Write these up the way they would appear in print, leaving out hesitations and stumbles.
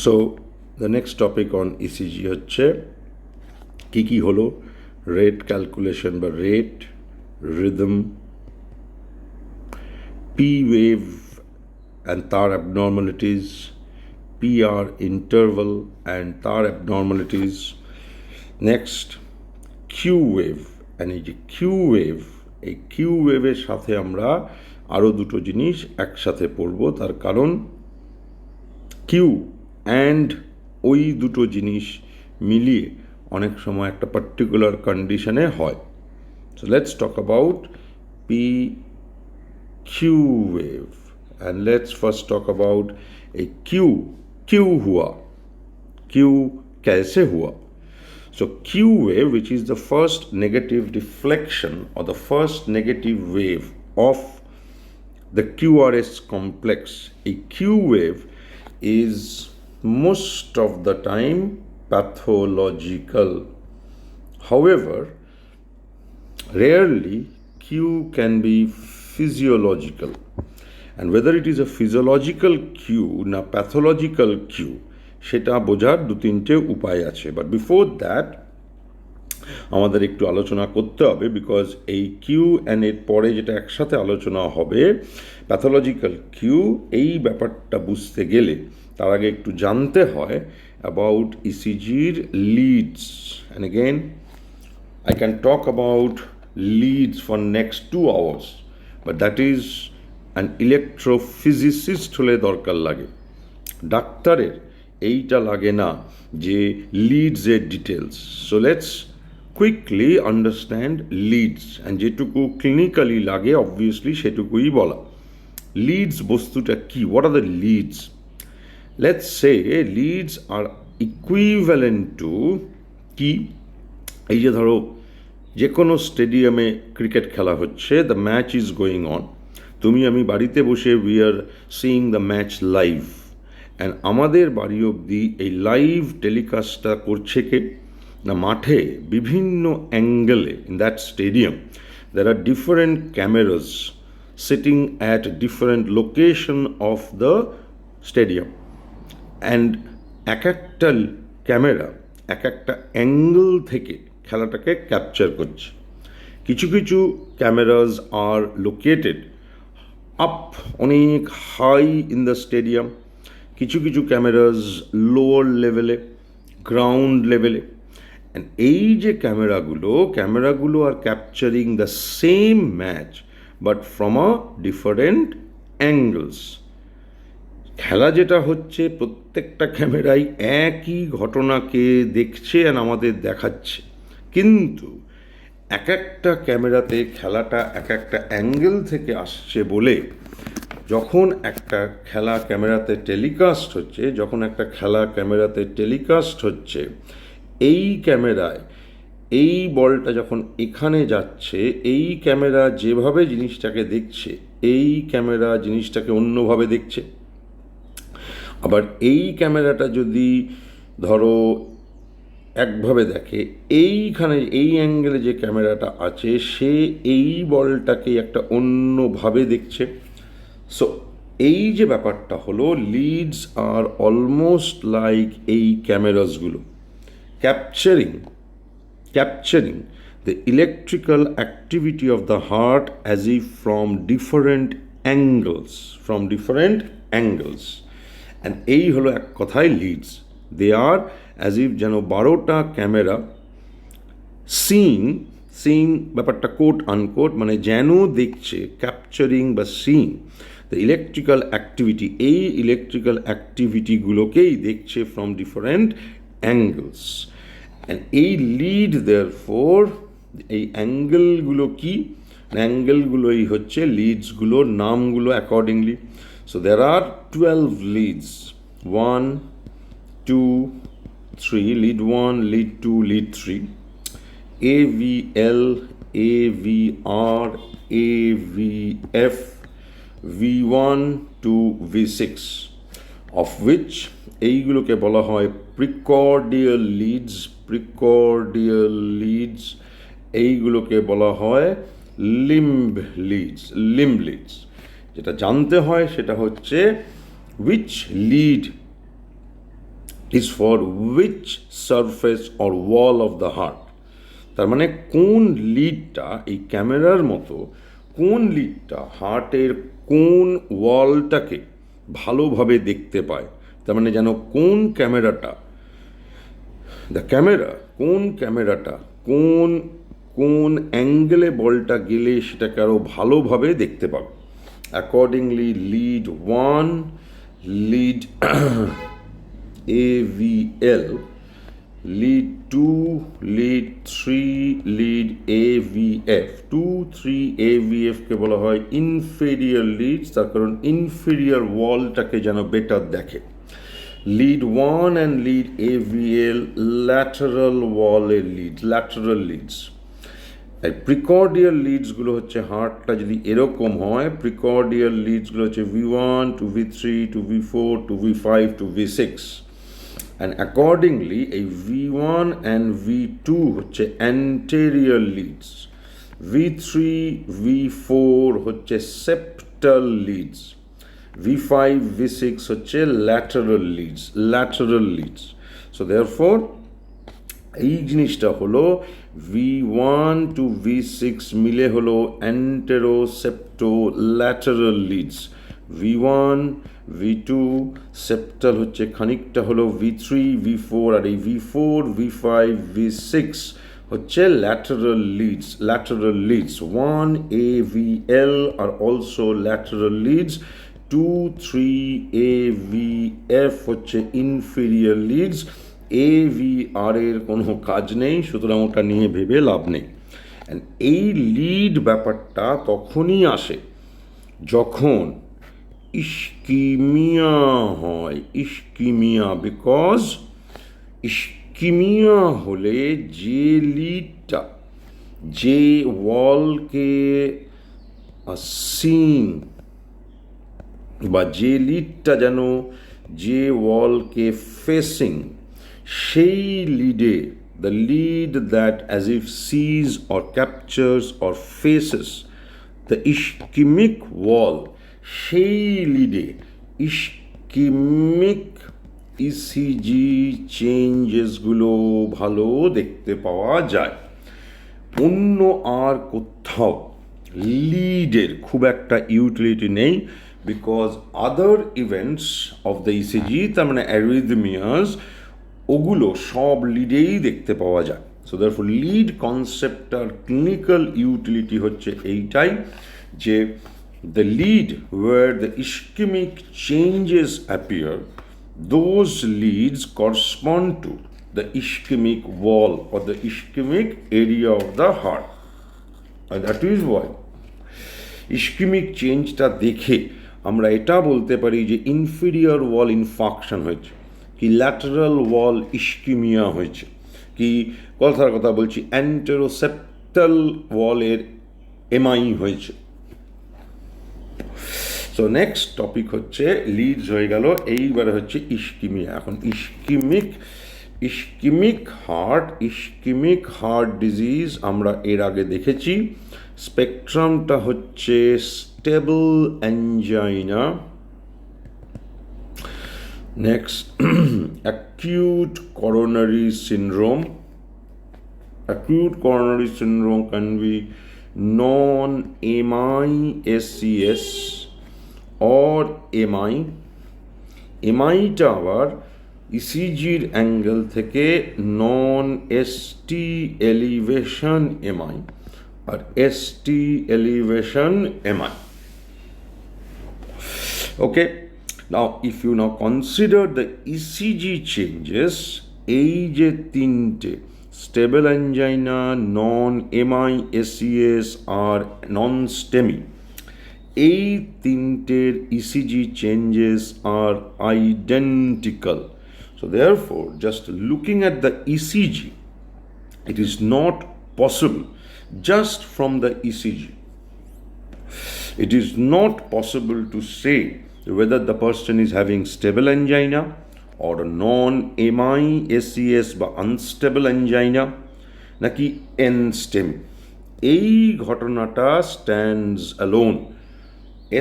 So the next topic on ECG হচ্ছে কী হলো রেট ক্যালকুলেশন বা rate, rhythm, P wave and তার অ্যাবনর্মালিটিস, PR interval and তার abnormalities. Next Q wave, and এই যে কিউ ওয়েভ, এই কিউ ওয়েভের সাথে আমরা আরও দুটো জিনিস একসাথে পড়ব, তার কারণ কিউ অ্যান্ড ওই দুটো জিনিস মিলিয়ে অনেক সময় একটা পার্টিকুলার কন্ডিশনে হয়। So let's talk about P Q wave and let's first talk about a क्यों हुआ, क्यों कैसे हुआ. So Q wave, which is the first negative deflection or the first negative wave of the QRS complex, a Q wave is most of the time pathological. However, rarely Q can be physiological. And whether it is a physiological cue না pathological cue সেটা বোঝার দু তিনটে উপায় আছে। But before that আমাদের একটু আলোচনা করতে হবে, বিকজ এই কিউ অ্যান্ড এর পরে যেটা একসাথে আলোচনা হবে প্যাথোলজিক্যাল কিউ, এই ব্যাপারটা বুঝতে গেলে তার আগে একটু জানতে হয় অ্যাবাউট ইসিজির leads. And again I can talk about leads for next 2 hours, but that is an electrophysicist হলে দরকার লাগে, ডাক্তারের এইটা লাগে না যে লিডস এর details. So let's quickly understand leads, and যেটুকু ক্লিনিক্যালি লাগে অবভিয়াসলি সেটুকুই বলা। লিডস বস্তুটা কি, what are the leads? Let's say leads are equivalent to কি, এই যে ধরো যে কোনো স্টেডিয়ামে ক্রিকেট খেলা হচ্ছে, the match is going on, তুমি আমি বাড়িতে বসে we are seeing the match live, and আমাদের বাড়ি অবধি এই লাইভ টেলিকাস্টটা করছে কে না মাঠে বিভিন্ন অ্যাঙ্গেলে in that stadium there are different cameras sitting at different location of the stadium, and এক একটা ক্যামেরা এক একটা অ্যাঙ্গেল থেকে খেলাটাকে ক্যাপচার করছে। কিছু কিছু ক্যামেরাজ আর লোকেটেড আপ অনেক হাই ইন দ্য স্টেডিয়াম, কিছু কিছু ক্যামেরাজ লোয়ার লেভেলে, গ্রাউন্ড লেভেলে। অ্যান্ড এই যে ক্যামেরাগুলো are capturing the same match but from a different angles. খেলা যেটা হচ্ছে প্রত্যেকটা ক্যামেরাই একই ঘটনাকে দেখছে আর আমাদের দেখাচ্ছে, কিন্তু এক একটা ক্যামেরাতে খেলাটা এক একটা অ্যাঙ্গেল থেকে আসছে বলে যখন একটা খেলা ক্যামেরাতে টেলিকাস্ট হচ্ছে এই ক্যামেরায় এই বলটা যখন এখানে যাচ্ছে, এই ক্যামেরা যেভাবে জিনিসটাকে দেখছে এই ক্যামেরা জিনিসটাকে অন্যভাবে দেখছে। আবার এই ক্যামেরাটা যদি ধরো একভাবে দেখে, এইখানে এই অ্যাঙ্গেলে যে ক্যামেরাটা আছে সে এই বলটাকে একটা অন্যভাবে দেখছে। সো এই যে ব্যাপারটা হলো, লিডস আর অলমোস্ট লাইক এই ক্যামেরাসগুলো capturing the electrical activity of the heart as if from different angles. And এই হলো এক কথায় leads, they are as if যেন 12টা ক্যামেরা সিইং ব্যাপারটা কোট আনকোট, মানে যেন দেখছে, ক্যাপচারিং বা সিইং দ্য ইলেকট্রিক্যাল অ্যাক্টিভিটি, এই ইলেকট্রিক্যাল অ্যাক্টিভিটিগুলোকেই দেখছে ফ্রম ডিফারেন্ট অ্যাঙ্গেলস। অ্যান্ড এই লিড দেয়ারফোর, এই অ্যাঙ্গেলগুলো কি, অ্যাঙ্গেলগুলোই হচ্ছে লিডসগুলোর নামগুলো accordingly. So there are 12 leads, 1, 2, 3, lead 1, lead 2, lead 3, AVL, AVR, AVF, V1 to V6, of which এইগুলোকে বলা হয় প্রিকর্ডিয়াল লিডস, এইগুলোকে বলা হয় লিম্ব লিডস। যেটা জানতে হয় সেটা হচ্ছে which lead is for which surface or wall of the heart. তার মানে কোন লিডটা এই ক্যামেরার মতো কোন লিডটা হার্টের কোন ওয়ালটাকে ভালোভাবে দেখতে পায়। তার মানে যেন কোন ক্যামেরাটা কোন কোন অ্যাঙ্গেলে বলটা গেলে সেটাকে আরও ভালোভাবে দেখতে পাবে। Accordingly lead 1, lead AVL, lead 2, lead 3, lead AVF। 2, 3, AVF কে বলা হয় ইনফেরিয়র লিডস, তার কারণ ইনফেরিয়র ওয়ালটাকে যেন বেটার দেখে। Lead 1 and lead AVL lateral ওয়ালের ল্যাটারাল লিডস। প্রিকর্ডিয়াল লিডসগুলো হচ্ছে হার্টটা যদি এরকম হয়, প্রিকর্ডিয়াল লিডসগুলো হচ্ছে V1 to V3 to V4 to V5 to V6, and accordingly এই V1 and V2 হচ্ছে anterior leads, V3 V4 হচ্ছে septal leads, V5 V6 হচ্ছে lateral leads. So therefore এই জিনিসটা হলো V1 to V6 মিলে হলো anteroseptolateral leads, V1 V2 septal হচ্ছে খানিকটা হলো V3 V4, আর এই V4 V5 V6 হচ্ছে lateral leads. 1 AVL are also lateral leads, 2, 3 AVF হচ্ছে inferior leads, AVR এর কোনো কাজ নেই, সুতরাং ওটা নিয়ে ভেবে লাভ নেই। এই লিড ব্যাপারটা তখনই আসে যখন ইস্কিমিয়া হয়, বিকজ ইস্কিমিয়া হলে যে লিডটা যে ওয়ালকে সিং বা যে লিডটা যেন যে ওয়ালকে ফেসিং, সেই লিডে the lead that as if sees or captures or faces the ischemic wall, সেই লিডে ইস্কিমিক ECG চেঞ্জেসগুলো ভালো দেখতে পাওয়া যায়। অন্য আর কোথাও লিডের খুব একটা ইউটিলিটি নেই, because other events of the ECG, তার মানে অ্যারিথমিয়াস, ওগুলো সব লিডেই দেখতে পাওয়া যায়। সো দেয়ারফর লিড কনসেপ্টটার ক্লিনিক্যাল ইউটিলিটি হচ্ছে এইটাই, যে the lead where the ischemic changes appear, those leads correspond to the ischemic wall or the ischemic area of the heart, and that is why ischemic চেঞ্জটা দেখে আমরা এটা বলতে পারি যে ইনফেরিয়র ওয়াল ইনফাকশন হয়েছে, কি ল্যাটারাল ওয়াল ইস্কিমিয়া হয়েছে, কি কথার কথা বলছি অ্যান্টেরোসেপ্টাল ওয়ালের এমআই হয়েছে। সো নেক্সট টপিক হচ্ছে লিডস হয়ে গেল, এইবারে হচ্ছে ইস্কিমিয়া। এখন ইস্কিমিক হার্ট ডিজিজ আমরা এর আগে দেখেছি। স্পেকট্রামটা হচ্ছে stable angina, next acute coronary syndrome can be non-MI SCS or MI টা আবার ইসিজির অ্যাঙ্গেল থেকে নন ST এলিভেশন MI আর ST এলিভেশন MI। Okay, now if you now consider the ECG changes, এই যে তিনটে স্টেবল অ্যাঞ্জাইনা, নন MI SCS আর নন স্টেমি, এই তিনটের ECG changes are identical. So therefore, just looking at the ECG, it is not possible just from the ECG. It is not possible to say whether the person is having stable angina or a non-MI SCS বা unstable angina নাকি NSTEMI। এই ঘটনাটা stands alone.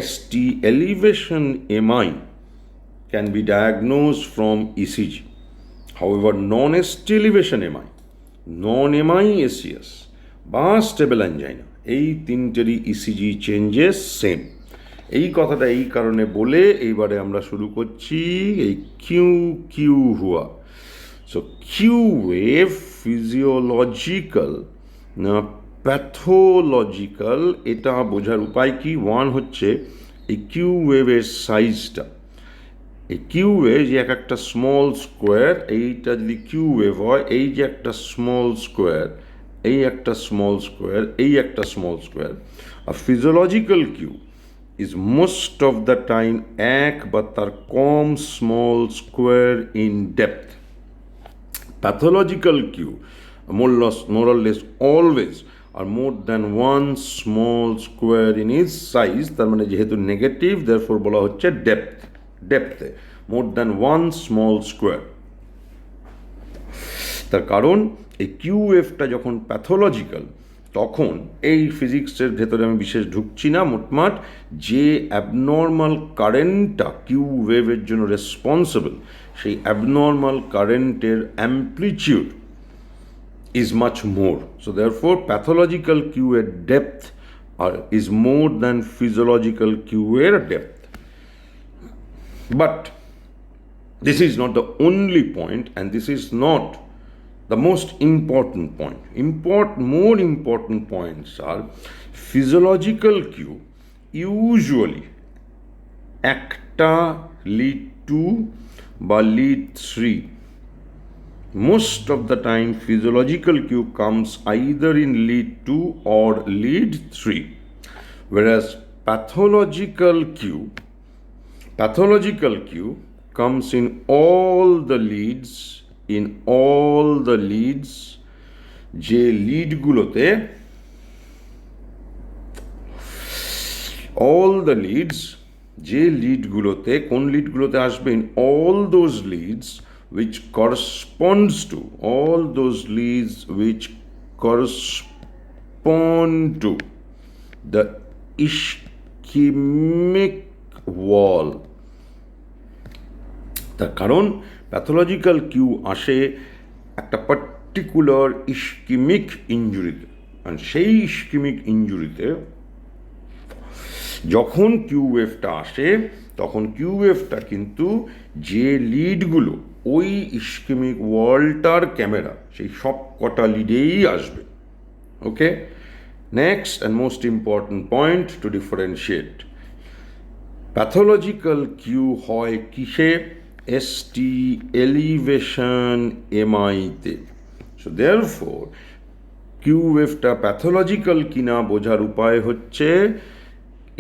ST elevation MI can be diagnosed from ECG, However, non-ST elevation MI, non-MI ACS বা stable angina, এই তিনটেরই ECG changes same. এই কথাটা এই কারণে বলে এইবারে আমরা শুরু করছি এই কিউ কিউ হুয়া। সো কিউ ওয়েভ ফিজিওলজিক্যাল না প্যাথোলজিক্যাল, এটা বোঝার উপায় কি? ওয়ান হচ্ছে এই কিউ ওয়েভের সাইজটা। এই কিউ ওয়েভ যে একটা স্মল স্কোয়ার, এইটা যদি কিউ ওয়েভ হয়, এই যে একটা স্মল স্কোয়ার, এই একটা স্মল স্কোয়ার, এই একটা স্মল স্কোয়ার। আর physiological Q is most of the time এক বা তার কম small square in depth. Pathological cue, more or less always, are more than one small square in its size, তার মানে যেহেতু নেগেটিভ, therefore বলা হচ্ছে ডেপথে more than one small square। তার কারণ এই কিউ ওয়েভটা যখন প্যাথোলজিক্যাল, তখন এই ফিজিক্সের ভেতরে আমি বিশেষ ঢুকছি না, মোটমাট যে অ্যাবনর্মাল কারেন্টটা কিউ ওয়েভের জন্য রেসপন্সিবল, সেই অ্যাবনর্মাল কারেন্টের amplitude is much more. So therefore pathological Q at depth is more than physiological Q at depth. But this is not the only point, and this is not the most important point. More important points are physiological Q usually একটা lead 2 বা lead 3. Most of the time physiological cue comes either in lead 2 or lead 3, whereas pathological cue comes in all the leads, যে লিডগুলোতে কোন লিডগুলোতে আসবে? in all those leads which correspond to the ischemic wall. তার কারণ pathological Q আসে একটা particular ischaemic ইঞ্জুরিতে, আর সেই ischaemic ইঞ্জুরিতে যখন Q ওয়েভটা আসে, তখন কিউ ওয়েভটা কিন্তু যে লিডগুলো ওই ইস্কিমিক ওয়ালটার ক্যামেরা, সেই সব কটা লিডেই আসবে। Okay, next and most important point to differentiate, pathological Q হয় কিসে? এসটি এলিভেশন এমআইতে। সো দেয়ারফোর কিউ ওয়েভটা প্যাথোলজিক্যাল কিনা বোঝার উপায় হচ্ছে,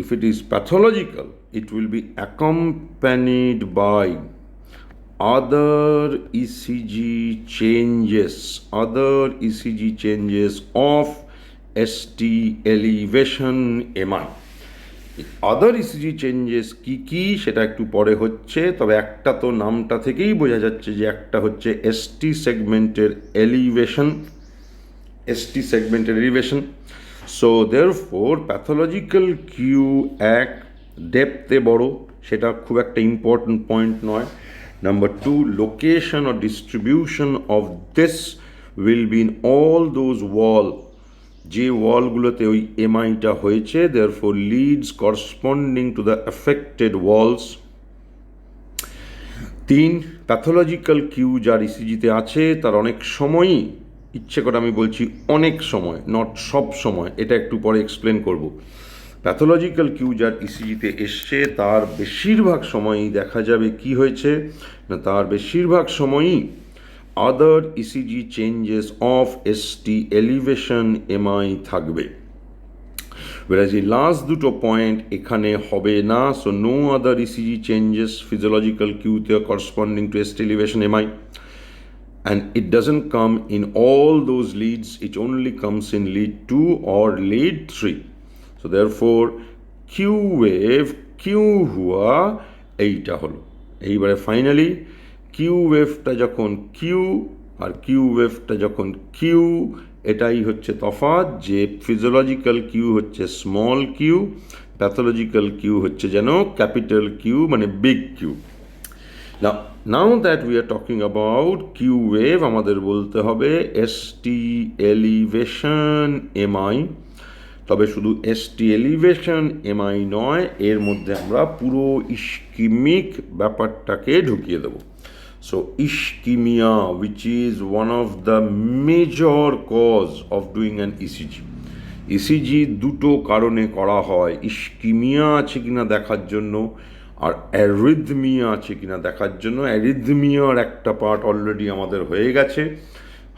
if it is pathological, it will be accompanied by other ECG changes of ST elevation MI. Other ECG changes কি সেটা একটু পরে হচ্ছে, তবে একটা তো নামটা থেকেই বোঝা যাচ্ছে যে একটা হচ্ছে এসটি সেগমেন্টের elevation. So therefore pathological Q এক ডেপথে বড়, সেটা খুব একটা ইম্পর্টেন্ট পয়েন্ট নয়। Number 2, location or distribution of this will be in all those যে ওয়ালগুলোতে ওই এমআইটা হয়েছে, therefore leads corresponding to the affected walls. 3, pathological Q যার ইসিজিতে আছে তার অনেক সময়ই, ইচ্ছে করে আমি বলছি অনেক সময়, নট সব সময়, এটা একটু পরে এক্সপ্লেন করব। প্যাথোলজিক্যাল কিউ যার ইসিজিতে এসছে তার বেশিরভাগ সময়ই দেখা যাবে কি হয়েছে না, তার বেশিরভাগ সময়ই other ECG changes of ST elevation MI থাকবে, whereas এই লাস্ট দুটো পয়েন্ট এখানে হবে না। So no other ECG changes physiological cue corresponding to ST elevation MI, and it doesn't come in all those leads, it only comes in lead 2 or lead 3. So therefore Q wave Q হুয়া এইটা হলো। এইবারে finally Q ওয়েভটা যখন Q R Q ওয়েভটা যখন Q, এটাই হচ্ছে তফাৎ, যে ফিজিওলজিক্যাল কিউ হচ্ছে স্মল কিউ, প্যাথোলজিক্যাল কিউ হচ্ছে যেন ক্যাপিটাল কিউ, মানে big Q. Now that we are talking about Q wave, আমাদের বলতে হবে ST elevation MI। তবে শুধু ST elevation MI নয়, এর মধ্যে আমরা পুরো ইস্কিমিক ব্যাপারটাকে ঢুকিয়ে দেব। So ischemia, which is one of the major cause of doing an ECG. ECG দুটো কারণে করা হয়, ইস্কিমিয়া আছে কিনা দেখার জন্য আর অ্যারিথমিয়া আছে কিনা দেখার জন্য। অ্যারিথমিয়ার একটা পার্ট অলরেডি আমাদের হয়ে গেছে,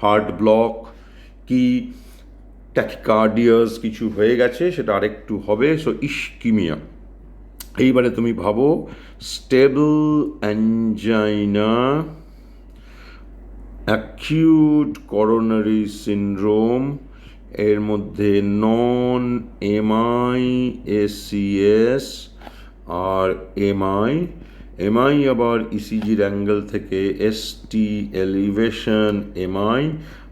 হার্ট ব্লক কি ট্যাকিকার্ডিয়াস কিছু হয়ে গেছে, সেটা আরেকটু হবে। So ischaemia. এইবারে তুমি ভাবো stable angina, acute coronary syndrome, এর মধ্যে নন এমআই এসিএস আর এমআই আবার ইসিজির অ্যাঙ্গেল থেকে এসটি এলিভেশন এমআই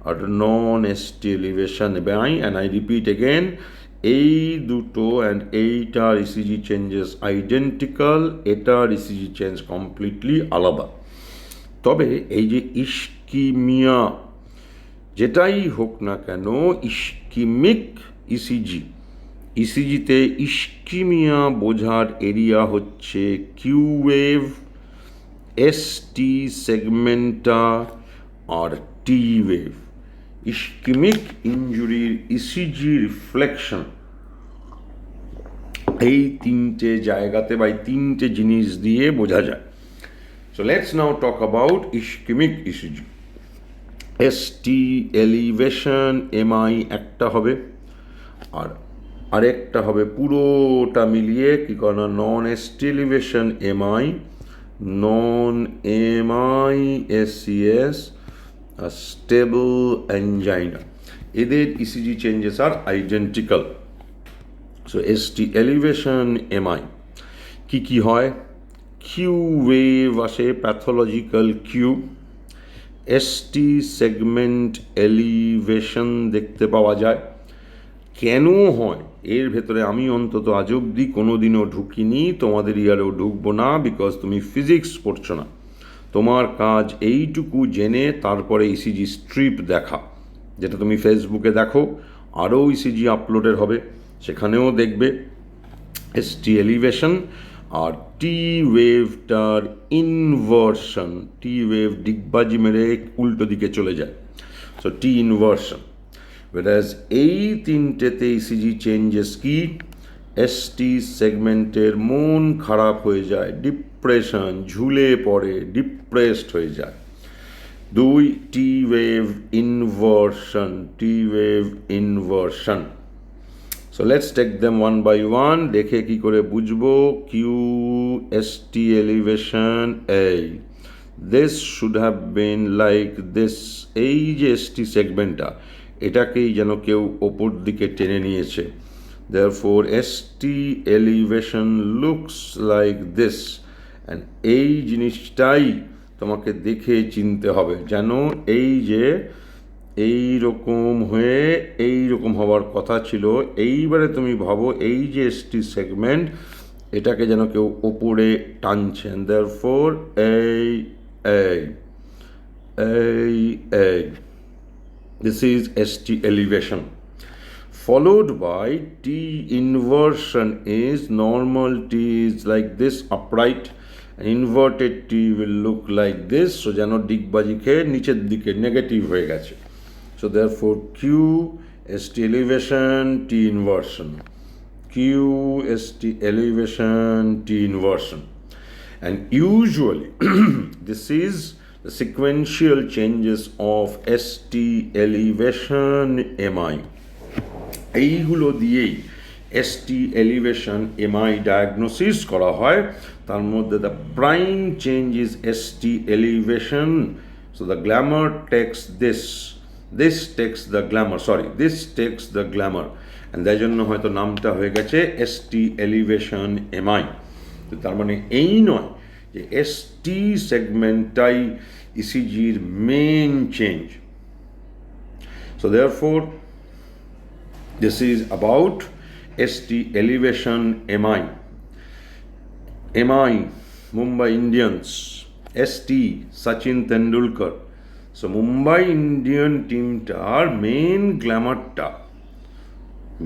আর non ST elevation MI. And I repeat again, এই দুটো অ্যান্ড এইটার ইসিজি চেঞ্জেস আইডেন্টিক্যাল, এটার ইসিজি চেঞ্জ কমপ্লিটলি আলাদা। তবে এই যে ইস্কিমিয়া যেটাই হোক না কেন, ইস্কিমিক ইসিজিতে ইস্কিমিয়া বোঝার এরিয়া হচ্ছে কিউ ওয়েভ, এসটি সেগমেন্টা আর T wave. Ischaemic ইঞ্জুরির ECG reflection এই তিনটে জায়গাতে বা এই তিনটে জিনিস দিয়ে বোঝা যায়। So let's now talk about ischaemic ECG. ST elevation MI একটা হবে, আর আরেকটা হবে পুরোটা মিলিয়ে কি করে না, non ST elevation MI, non MI ACS, stable angina. এদের ECG changes are identical. So ST elevation MI কি হয়, কিউ ওয়েভ আসে, pathological Q. ST segment elevation দেখতে পাওয়া যায়। কেন হয় এর ভেতরে আমি অন্তত আজ অবধি কোনো দিনও ঢুকিনি, তোমাদের ইয়ারেও ঢুকবো না, বিকজ তুমি ফিজিক্স পড়ছো না। তোমার কাজ এইটুকু জেনে তারপরে ইসিজি স্ট্রিপ দেখা, যেটা তুমি ফেসবুকে দেখো, আরও ইসিজি আপলোডের হবে, সেখানেও দেখবে এসটি এলিভেশন আর টি ওয়েভটার ইনভার্সন। টি ওয়েভ ডিগবাজি মেরে উল্টো দিকে চলে যায়, সো টি ইনভার্সন। whereas এই তিনটেতে ইসিজি চেঞ্জেস কি, এসটি সেগমেন্টের মন খারাপ হয়ে যায়, ডিপ্রেশন, ঝুলে পড়ে, ডিপ্রেসড হয়ে যায়। দুই, T wave inversion. So let's take them one by one, দেখে কি করে বুঝবো। কিউ এসটি এলিভেশন এই, this should have been like this. এই যে এসটি সেগমেন্টটা, এটাকেই যেন কেউ ওপর দিকে টেনে নিয়েছে। therefore ST elevation looks like this. And এই জিনিসটাই তোমাকে দেখে চিনতে হবে, যেন এই যে এই রকম হয়ে এই রকম হওয়ার কথা ছিল। এইবারে তুমি ভাবো এই যে এসটি সেগমেন্ট, এটাকে যেন কেউ ওপরে টানছেন। therefore এই this is ST elevation, followed by T inversion. Is normal T is like this upright, and inverted T will look like this. So যেন ডিগবাজি খেয়ে নিচের দিকে নেগেটিভ হয়ে গেছে। So therefore Q ST elevation T inversion, Q ST elevation T inversion. And usually this is the sequential changes of ST elevation MI. এইগুলো দিয়েই ST elevation MI diagnosis করা হয়। তার মধ্যে the prime change is ST elevation. So the glamour takes this takes the glamour, and তাই জন্য হয়তো নামটা হয়ে গেছে ST elevation MI। তো তার মানে এই নয় যে এসটি সেগমেন্টটাই ইসিজির main change. So therefore this is about ST elevation MI. Mumbai Indians ST, Sachin Tendulkar. So Mumbai Indian টিমটার মেন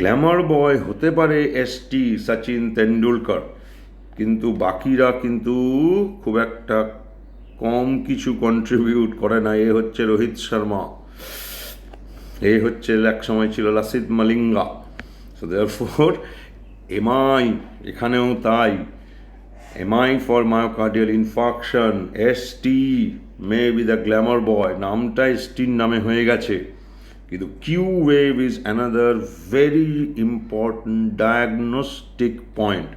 গ্ল্যামার বয় হতে পারে ST, সচিন তেন্ডুলকর, কিন্তু বাকিরা কিন্তু খুব একটা কম কিছু কন্ট্রিবিউট করে না। এ হচ্ছে রোহিত শর্মা, এই হচ্ছে এক সময় ছিল Lasith Malinga. So therefore MI এখানেও তাই, MI for myocardial infarction, ST may be the glamour boy, নামটা STর নামে হয়ে গেছে, কিন্তু Q wave is another very important diagnostic point.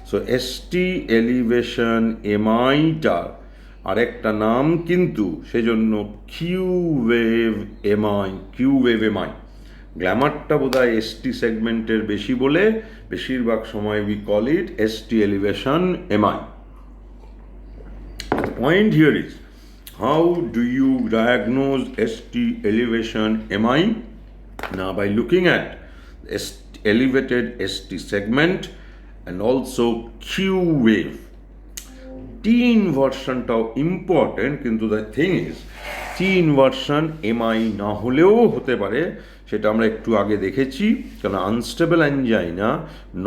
So ST এলিভেশন MIটার আরেকটা নাম, কিন্তু সেজন্য কিউ ওয়েভ MI। গ্ল্যামারটা বোধহয় ST সেগমেন্টের বেশি বলে বেশিরভাগ সময় উই কল ইট ST এলিভেশন MI। The point here is, how do you diagnose ST elevation MI? Now by looking at elevated ST segment and also Q wave. T ইনভার্সনটাও important, কিন্তু the thing is T inversion MI না হলেও হতে পারে, সেটা আমরা একটু আগে দেখেছি। কারণ আনস্টেবল অ্যাঞ্জাইনা,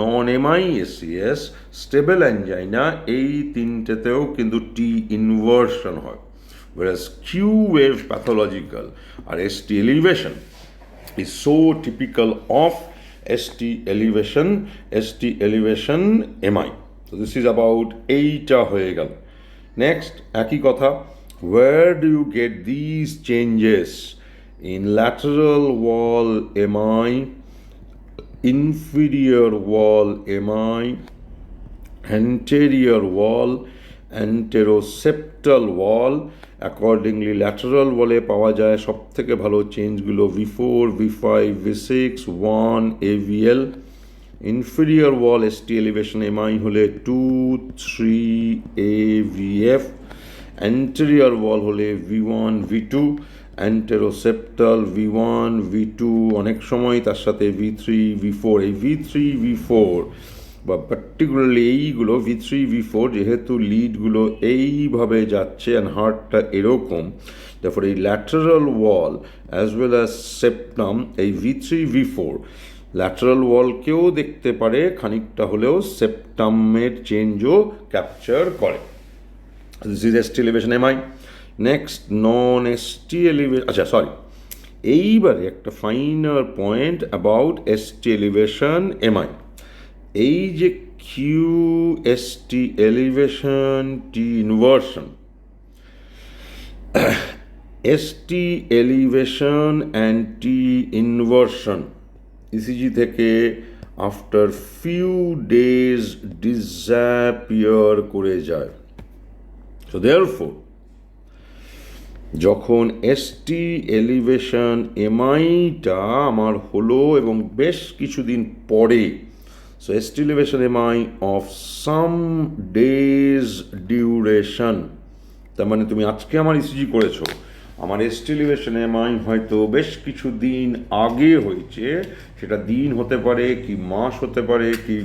নন MI SCS, স্টেবল অ্যাঞ্জাইনা, এই তিনটেতেও কিন্তু T ইনভার্সন হয়। Whereas Q wave pathological or ST elevation is so typical of ST elevation MI. So this is about 8 হয়ে গেল। নেক্সট একই কথা, where do you get these changes? In lateral wall MI, inferior wall MI, anterior wall, anteroseptal wall। Accordingly lateral ওয়ালে পাওয়া যায় সব থেকে ভালো চেঞ্জগুলো V4, V5, V6, 1 AVL। Inferior wall ST এলিভেশন MI হলে 2, 3 AVF। অ্যান্টেরিয়র ওয়াল হলে V1, V2। অ্যান্টেরোসেপ্টাল V1, V2, অনেক সময় তার সাথে V3, V4। এই V3, V4 বা পার্টিকুলারলি এইগুলো V3, V4 যেহেতু লিডগুলো এইভাবে যাচ্ছে অ্যান্ড হার্টটা এরকম, তারপরে এই ল্যাটারাল ওয়াল অ্যাজ ওয়েল অ্যাজ সেপ্টাম, এই V3, V4 ল্যাটারাল ওয়ালকেও দেখতে পারে, খানিকটা হলেও সেপ্টামের চেঞ্জও ক্যাপচার করে। দিস ইজ ST এলিভেশন MI। নেক্সট নন ST এলিভেশন, আচ্ছা সরি, এইবারে একটা ফাইনার পয়েন্ট অ্যাবাউট ST এলিভেশন MI। এই যে QST elevation T inversion, ST elevation and T inversion ECG থেকে আফটার ফিউ ডেজ ডিসঅ্যাপিয়ার করে যায়। সো দেয়ারফোর যখন ST এলিভেশন MIটা আমার হলো এবং বেশ কিছুদিন পরে, so ST elevation MI of some days duration, তার মানে তুমি আজকে আমার ECG করেছো, আমার ST elevation MI হয়তো বেশ কিছু দিন আগে হয়েছে, সেটা দিন হতে পারে কি মাস হতে পারে কি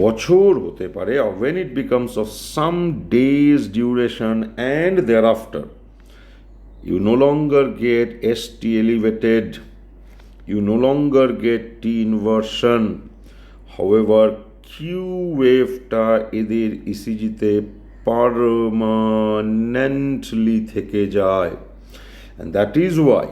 বছর হতে পারে, or when it becomes of some days duration and thereafter you no longer get ST elevated, you no longer get T inversion, however Q ওয়েভটা এদের ইসিজিতে পারমানেন্টলি থেকে যায়। অ্যান্ড দ্যাট ইজ ওয়াই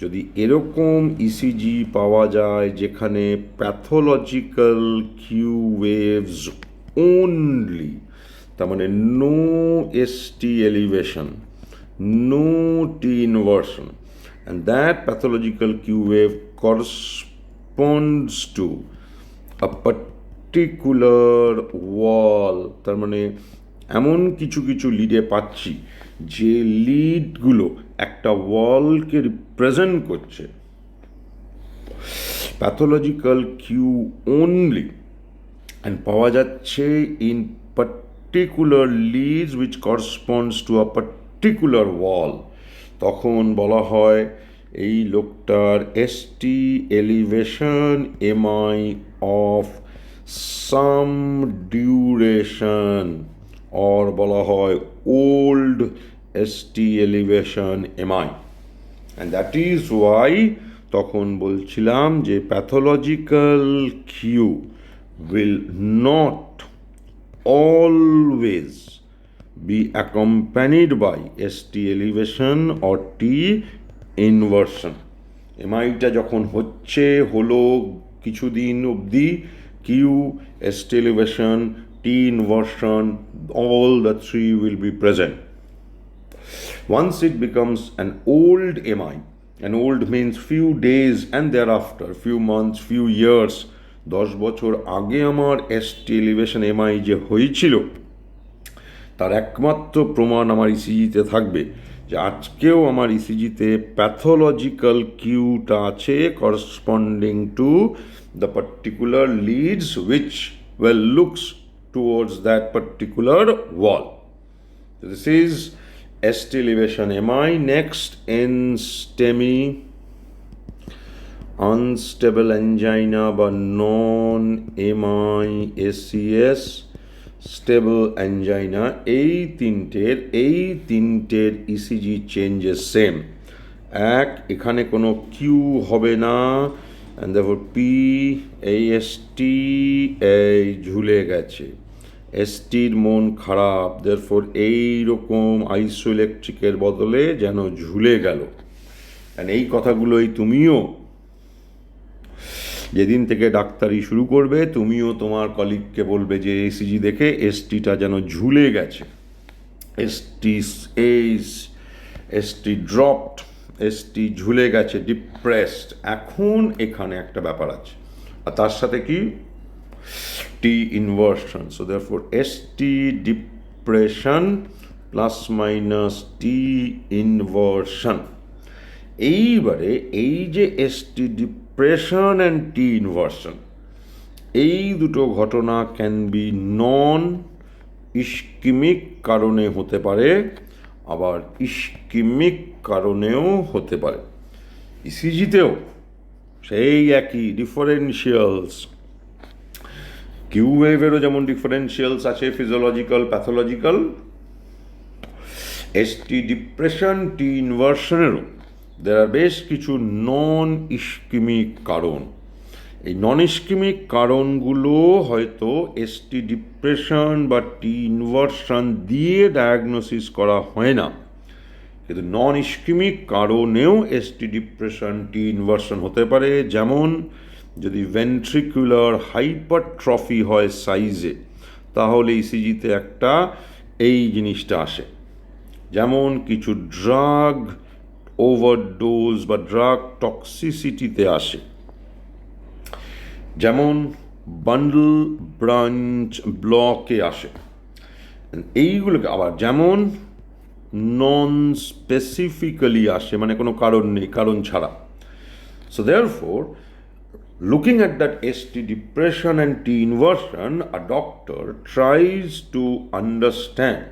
যদি এরকম ইসিজি পাওয়া যায় যেখানে প্যাথোলজিক্যাল কিউ ওয়েভস ওনলি, তার মানে no ST elevation, no T inversion, and that pathological Q wave corresponds to a particular wall, তার মানে এমন কিছু কিছু লিডে পাচ্ছি যে লিডগুলো একটা ওয়ালকে রিপ্রেজেন্ট করছে, প্যাথোলজিক্যাল কিউ ওনলি, অ্যান্ড পাওয়া যাচ্ছে in particular leads which corresponds to a particular wall. তখন বলা হয় এই লোকটার ST এলিভেশন MI of some duration, or বলা হয় old ST elevation MI, and that is why তখন বলছিলাম যে pathological Q will not always be accompanied by ST elevation or T inversion. এমআইটা যখন হলো কিছুদিন অবধি, Q, ST elevation, T inversion, all the three will be present. Once it becomes an old MI, and old means few days and thereafter, few months, few years, 10 বছর আগে আমার ST elevation MI যে হয়েছিল তার একমাত্র প্রমাণ আমার ইসিজিতে থাকবে যে আজকেও আমার ইসিজিতে প্যাথোলজিক্যাল কিউটা আছে corresponding to the particular leads which well looks towards that particular wall. This is ST elevation MI. Next, in STEMI, unstable angina বা non-MI SCS, স্টেবল অ্যাঞ্জাইনা, এই তিনটের ইসিজি চেঞ্জেস সেম এক, এখানে কোনো কিউ হবে না, অ্যান্ড দেয়ারফর পি এই ST এই ঝুলে গেছে, এসটির মন খারাপ, দেয়ারফর এইরকম আইসোইলেকট্রিকের বদলে যেন ঝুলে গেল। অ্যান্ড এই কথাগুলোই তুমিও যেদিন থেকে ডাক্তারি শুরু করবে তুমিও তোমার কলিগকে বলবে যে এসিজি দেখে এসটিটা যেন ঝুলে গেছে, এসটি ড্রপড, এসটি ঝুলে গেছে, ডিপ্রেসড। এখন এখানে একটা ব্যাপার আছে, আর তার সাথে কি T inversion. So therefore ST depression plus minus T inversion. এইবারে এই যে ST depression and T inversion, এই দুটো ঘটনা ক্যান বি নন ইস্কিমিক কারণে হতে পারে, আবার ইস্কিমিক কারণেও হতে পারে। ইসিজিতেও সেই একই ডিফারেন্সিয়ালস, কিউ ওয়েভেরও যেমন ডিফারেন্সিয়ালস আছে, physiological, pathological, ST depression, T ইনভার্সনেরও there are বেশ কিছু নন ইস্কিমিক কারণ। এই নন ইস্কিমিক কারণগুলো হয়তো এসটি ডিপ্রেশন বা টি ইনভার্সন দিয়ে ডায়াগনোসিস করা হয় না, কিন্তু নন ইস্কিমিক কারণেও এসটি ডিপ্রেশন, টি ইনভার্সন হতে পারে। যেমন যদি ভেন্ট্রিকুলার হাইপারট্রফি হয় সাইজে, তাহলে ইসিজিতে একটা এই জিনিসটা আসে। যেমন কিছু ড্রাগ ওভারডোজ বা ড্রাগ টক্সিসিটিতে আসে, যেমন বান্ডল ব্রাঞ্চ ব্লকে আসে। এইগুলোকে আবার যেমন নন স্পেসিফিক্যালি আসে, মানে কোনো কারণ নেই, কারণ ছাড়া। So therefore looking at that ST depression and T inversion, a doctor tries to understand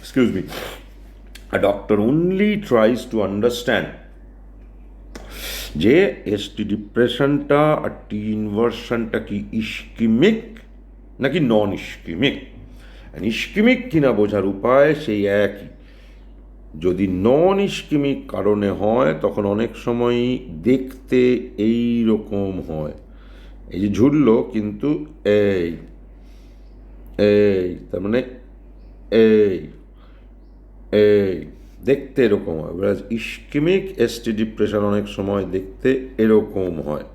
excuse me, a doctor only tries to understand যে এসটি ডিপ্রেশনটা আর টি ইনভার্সনটা কি ইস্কিমিক নাকি নন ইস্কিমিক। ইস্কিমিক কিনা বোঝার উপায় সেই একই। যদি নন ইস্কিমিক কারণে হয় তখন অনেক সময় দেখতে এই রকম হয়, এই যে ঝুললো কিন্তু এই তার মানে এই দেখতে এরকম হয়। ইস্কিমিক এসটি ডিপ্রেশন অনেক সময় দেখতে এরকম হয়,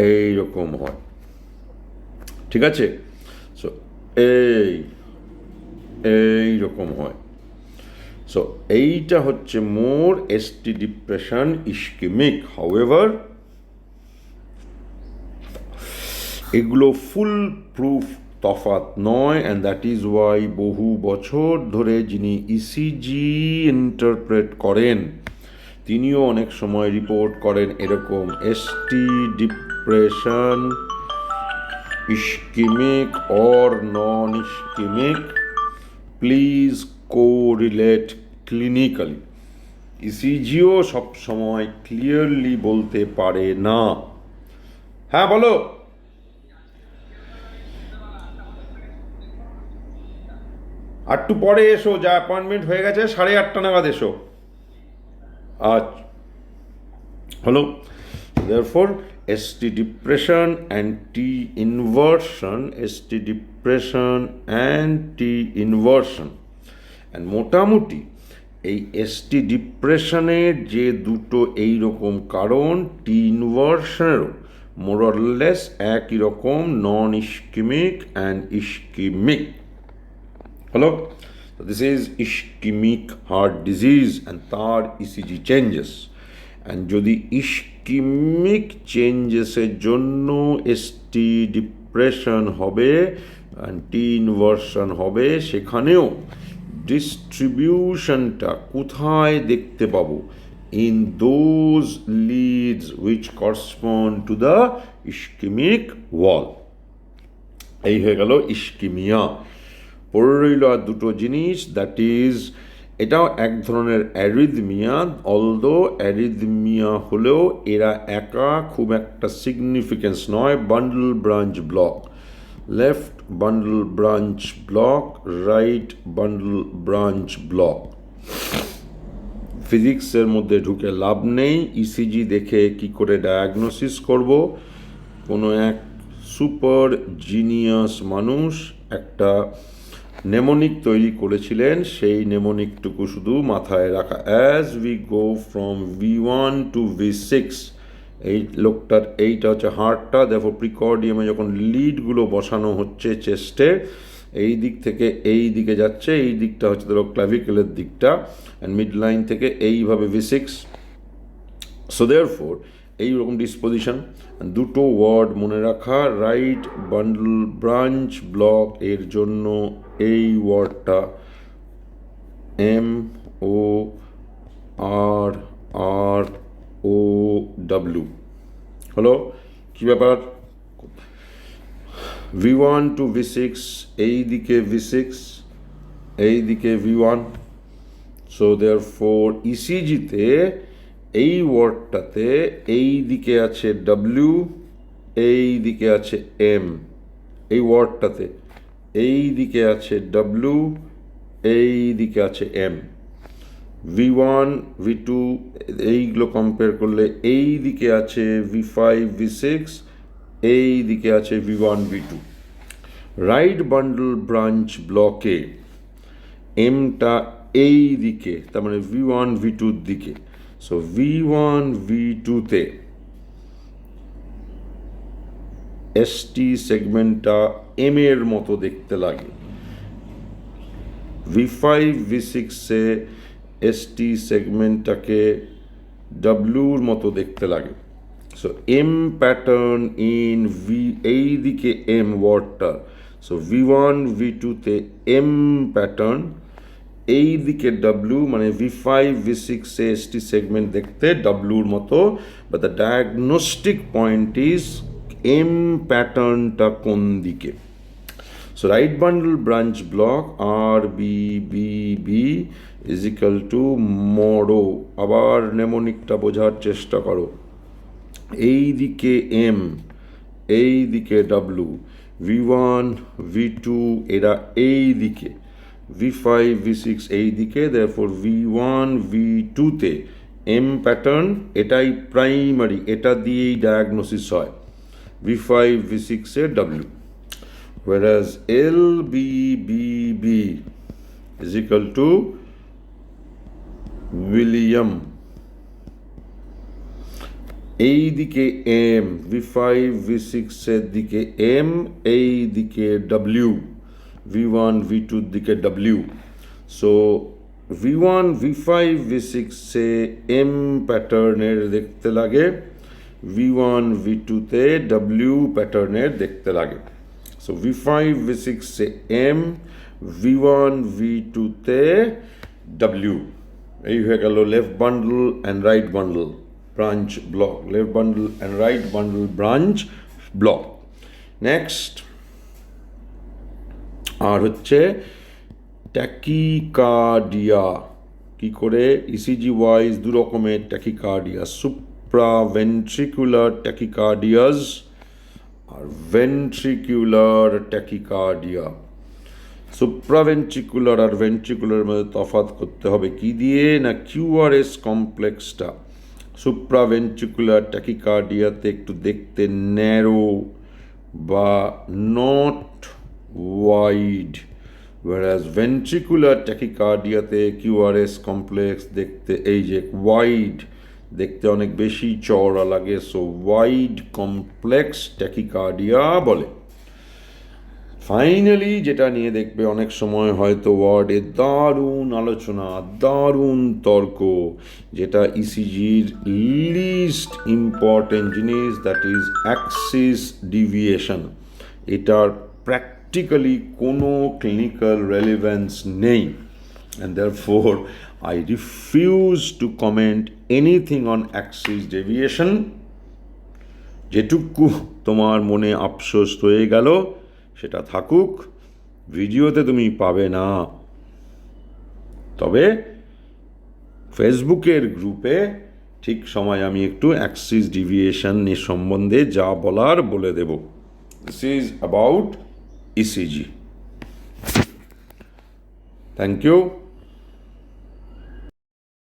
এইরকম হয়, ঠিক আছে। সো এইরকম হয়। সো এইটা হচ্ছে মোর এসটি ডিপ্রেশন ইস্কিমিক। হাউএভার এগুলো ফুল প্রুফ তফাৎ নয়, অ্যান্ড দ্যাট ইজ ওয়াই বহু বছর ধরে যিনি ইসিজি ইন্টারপ্রেট করেন তিনিও অনেক সময় রিপোর্ট করেন এরকম ST depression ischemic or non ischemic, please correlate clinically. ইসিজিও সবসময় ক্লিয়ারলি বলতে পারে না। হ্যাঁ বলো। আর একটু পরে এসো, যা অ্যাপয়েন্টমেন্ট হয়ে গেছে 8:30 নাগাদ এসো। আচ্ছা, হলো। Therefore, ST depression and T inversion, ST depression and T inversion, and মোটামুটি এই ST ডিপ্রেশনের যে দুটো এই রকম কারণ, টি ইনভার্সনেরও মোরলেস একই রকম, নন ইস্কিমিক অ্যান্ড ইস্কিমিক। হলো। So this is ischemic heart disease and তার ECG changes, and যদি ইস্কিমিক চেঞ্জেসের জন্য এসটি ডিপ্রেশন হবে অ্যান্ড টি ইনভার্সন হবে, সেখানেও ডিস্ট্রিবিউশনটা কোথায় দেখতে পাবো? In those leads which correspond to the ischemic wall. এই হয়ে গেল ইস্কিমিয়া। পড়ে রইল আর দুটো জিনিস, দ্যাট ইজ এটাও এক ধরনের অ্যারিথমিয়া, অলদো অ্যারিথমিয়া হলেও এরা একা খুব একটা সিগনিফিকেন্স নয়। Bundle branch block, left bundle branch block, right bundle branch block. ফিজিক্সের মধ্যে ঢুকে লাভ নেই, ইসিজি দেখে কি করে ডায়াগনোসিস করব? কোনো এক সুপার জিনিয়াস মানুষ একটা নেমোনিক তৈরি করেছিলেন, সেই নেমোনিকটুকু শুধু মাথায় রাখা। As we go from V1 to V6, এই লোকটার এইটা হচ্ছে হার্টটা, দেখো প্রিকর্ডিয়ামে যখন লিডগুলো বসানো হচ্ছে চেস্টে, এই দিক থেকে এই দিকে যাচ্ছে, এই দিকটা হচ্ছে ধরো ক্লাভিকেলের দিকটা, অ্যান্ড মিড লাইন থেকে এইভাবে V6। সো দেয়ারফোর এইরকম ডিসপোজিশন। দুটো ওয়ার্ড মনে রাখা, রাইট বান্ডল ব্রাঞ্চ ব্লক এর জন্য এই ওয়ার্ডটা MORROW। হলো? কি ব্যাপার? V1 টু V6, এই দিকে V6, এই দিকে V1। সো দেয়ারফোর ইসিজিতে এই ওয়ার্ডটাতে এই দিকে আছে W, এই দিকে আছে M। এই ওয়ার্ডটাতে এই দিকে আছে W, এই দিকে আছে M। V1 V2 এইগুলো কম্পেয়ার করলে এই দিকে আছে V5 V6, এই দিকে আছে V1 V2। Right bundle branch ব্লকে এমটা এই দিকে, তার মানে V1 V2-র দিকে। সো V1 V2-তে এসটি সেগমেন্টটা এম এর মতো দেখতে লাগে, V5 V6-এ এসটি সেগমেন্টটাকে ডাব্লিউর মতো দেখতে লাগে। সো এম প্যাটার্ন ইন এই দিকে এম ওয়ার্ডটা, সো V1 V2-তে এম প্যাটার্ন, এই দিকে ডাব্লিউ, মানে V5 V6-এ এসটি সেগমেন্ট দেখতে ডাব্লিউর মতো, but the diagnostic point is M প্যাটার্নটা কোন দিকে। So right bundle branch block RBBB is equal to morrow. আবার নেমোনিকটা বোঝার চেষ্টা করো। এই দিকে এম, এই দিকে ডাব্লিউ, V1 V2 এরা এই দিকে, V5 V6 এই দিকে। দেয়ারফর V1 V2-তে এম প্যাটার্ন, এটাই প্রাইমারি, এটা দিয়েই ডায়াগনোসিস হয়। V5 V6-এ W, whereas LBBB is equal to William। এই দিকে এম, V5 V6-এর দিকে এম, এই দিকে ডাব্লিউ, V1 V2-র দিকে ডাব্লিউ। সো V1 V5 V6-এ এম প্যাটার্নের দেখতে লাগে, V1 V2-তে ডাব্লিউ প্যাটার্নের দেখতে লাগে। সো V5 V6-এ এম, V1 V2-তে ডাব্লিউ। এই হয়ে গেল left bundle and right bundle branch block, left bundle and right bundle branch block. Next আর হচ্ছে ট্যাকিকার্ডিয়া। কি করে? ইসিজি ওয়াইজ দু রকমের ট্যাকিকার্ডিয়া, সুপ্রাভেন্ট্রিকুলার ট্যাকিকার্ডিয়াস আর ভেন্ট্রিকুলার ট্যাকিকার্ডিয়া। সুপ্রাভেন্ট্রিকুলার আর ভেন্ট্রিকুলার মধ্যে তফাৎ করতে হবে কি দিয়ে না কিউআরএস কমপ্লেক্সটা সুপ্রাভেন্ট্রিকুলার ট্যাকিকার্ডিয়াতে একটু দেখতে ন্যারো বা নট ওয়াইড, whereas ventricular ট্যাকিকার্ডিয়াতে কিউআরএস কমপ্লেক্স দেখতে এই যে ওয়াইড, দেখতে অনেক বেশি চওড়া লাগে, সো ওয়াইড কমপ্লেক্স ট্যাকিকার্ডিয়া বলে। ফাইনালি যেটা নিয়ে দেখবে অনেক সময় হয়তো ওয়ার্ডে দারুণ আলোচনা, দারুণ তর্ক, যেটা ইসিজির লিস্ট ইম্পর্টেন্ট জিনিস, দ্যাট ইজ অ্যাক্সিস ডিভিয়েশন। এটার প্র্যাকটিক্যালি কোনো ক্লিনিক্যাল রেলিভেন্স নেই, and therefore I refuse to comment anything on axis deviation. যেটুকু তোমার মনে আফসোস রয়ে গেল সেটা থাকুক, ভিডিওতে তুমি পাবে না। তবে ফেসবুকের গ্রুপে ঠিক সময় আমি একটু অ্যাক্সিস ডিভিয়েশন সম্বন্ধে যা বলার বলে দেব। This is about ECG. Thank you.